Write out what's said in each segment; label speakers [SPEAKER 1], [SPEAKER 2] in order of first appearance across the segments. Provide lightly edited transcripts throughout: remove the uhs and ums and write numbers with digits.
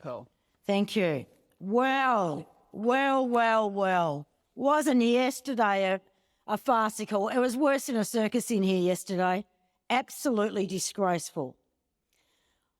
[SPEAKER 1] Cole.
[SPEAKER 2] Thank you. Well. Wasn't yesterday a farcical? It was worse than a circus in here yesterday. Absolutely disgraceful.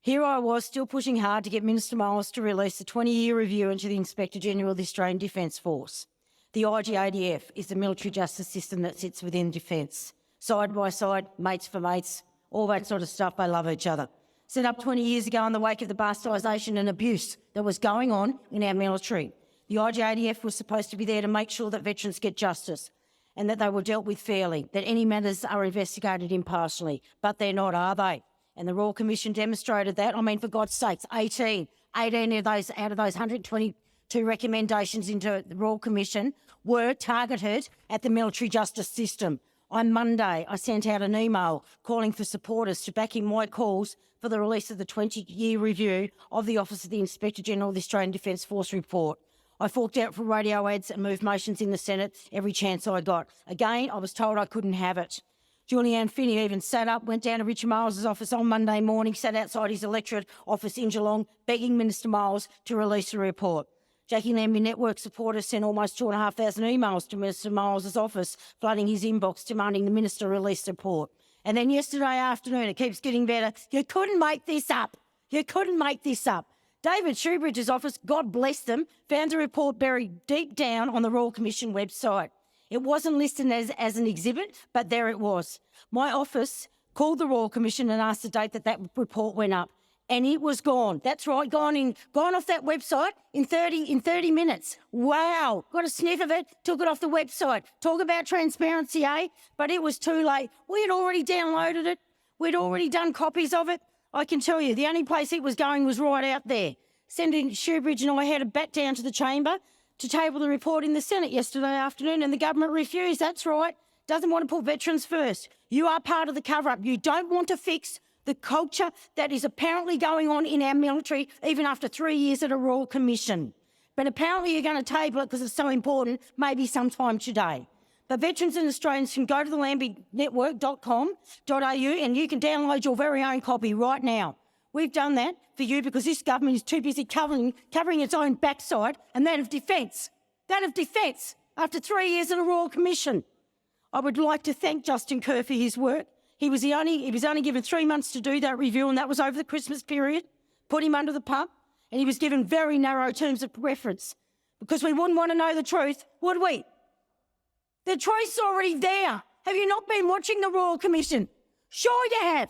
[SPEAKER 2] Here I was still pushing hard to get Minister Marles to release the 20-year review into the Inspector General of the Australian Defence Force. The IGADF is the military justice system that sits within Defence. Side by side, mates for mates, all that sort of stuff. They love each other. Set up 20 years ago in the wake of the bastardisation and abuse that was going on in our military. The IGADF was supposed to be there to make sure that veterans get justice and that they were dealt with fairly, that any matters are investigated impartially. But they're not, are they? And the Royal Commission demonstrated that. I mean, for God's sakes, 18 of those out of those 122 recommendations into the Royal Commission were targeted at the military justice system. On Monday, I sent out an email calling for supporters to back in my calls for the release of the 20-year review of the Office of the Inspector General of the Australian Defence Force report. I forked out for radio ads and moved motions in the Senate every chance I got. Again, I was told I couldn't have it. Julianne Finney even sat up, went down to Richard Marles' office on Monday morning, sat outside his electorate office in Geelong, begging Minister Marles to release the report. Jacqui Lambie network supporters sent almost 2,500 emails to Minister Marles' office, flooding his inbox, demanding the minister release the report. And then yesterday afternoon, it keeps getting better. You couldn't make this up. You couldn't make this up. David Shoebridge's office, God bless them, found the report buried deep down on the Royal Commission website. It wasn't listed as an exhibit, but there it was. My office called the Royal Commission and asked the date that report went up, and it was gone. That's right, gone off that website in 30 minutes. Wow, got a sniff of it, took it off the website. Talk about transparency, eh? But it was too late. We had already downloaded it. We'd already done copies of it. I can tell you, the only place it was going was right out there. Senator Shoebridge and I had a bat down to the chamber to table the report in the Senate yesterday afternoon, and the government refused. That's right. Doesn't want to put veterans first. You are part of the cover-up. You don't want to fix the culture that is apparently going on in our military, even after 3 years at a Royal Commission. But apparently you're going to table it because it's so important, maybe sometime today. But veterans and Australians can go to the lambienetwork.com.au and you can download your very own copy right now. We've done that for you because this government is too busy covering its own backside and that of defence. That of defence after 3 years at a Royal Commission. I would like to thank Justin Kerr for his work. He was only given 3 months to do that review, and that was over the Christmas period. Put him under the pump, and he was given very narrow terms of reference because we wouldn't want to know the truth, would we? The truth's already there. Have you not been watching the Royal Commission? Sure you have.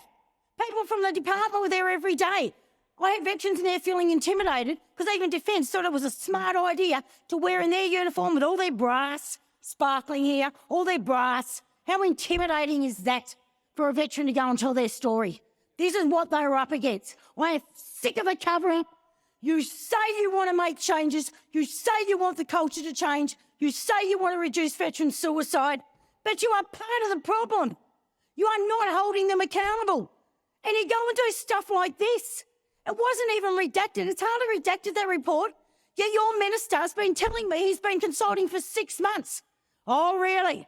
[SPEAKER 2] People from the department were there every day. I had veterans in there feeling intimidated because even Defence thought it was a smart idea to wear in their uniform with all their brass, sparkling here, all their brass. How intimidating is that for a veteran to go and tell their story? This is what they were up against. I am sick of the cover-up. You say you want to make changes. You say you want the culture to change. You say you want to reduce veteran suicide, but you are part of the problem. You are not holding them accountable. And you go and do stuff like this. It wasn't even redacted. It's hardly redacted, that report. Yet your minister has been telling me he's been consulting for 6 months. Oh, really?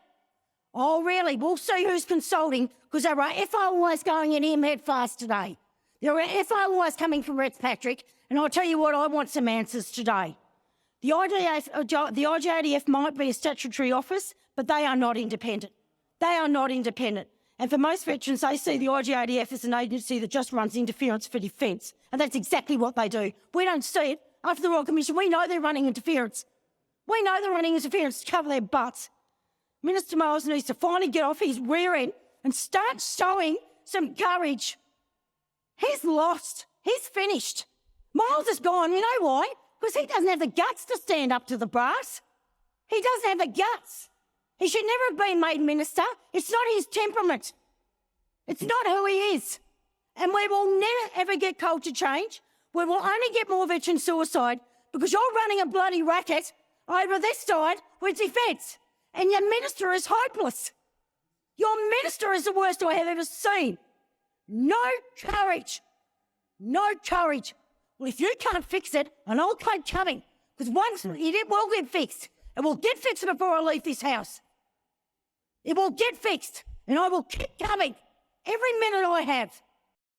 [SPEAKER 2] Oh, really? We'll see who's consulting, because there are FOIs going in him head fast today. There are FOIs coming from Rex Patrick, and I'll tell you what, I want some answers today. The IGADF might be a statutory office, but they are not independent. They are not independent. And for most veterans, they see the IGADF as an agency that just runs interference for defence. And that's exactly what they do. We don't see it. After the Royal Commission, we know they're running interference. We know they're running interference to cover their butts. Minister Marles needs to finally get off his rear end and start showing some courage. He's lost. He's finished. Marles is gone. You know why? Because he doesn't have the guts to stand up to the brass. He doesn't have the guts. He should never have been made minister. It's not his temperament. It's not who he is. And we will never, ever get culture change. We will only get more veteran suicide because you're running a bloody racket over this side with defence. And your minister is hopeless. Your minister is the worst I have ever seen. No courage. No courage. Well, if you can't fix it, and I'll keep coming, because once it will get fixed. It will get fixed before I leave this house. It will get fixed, and I will keep coming every minute I have.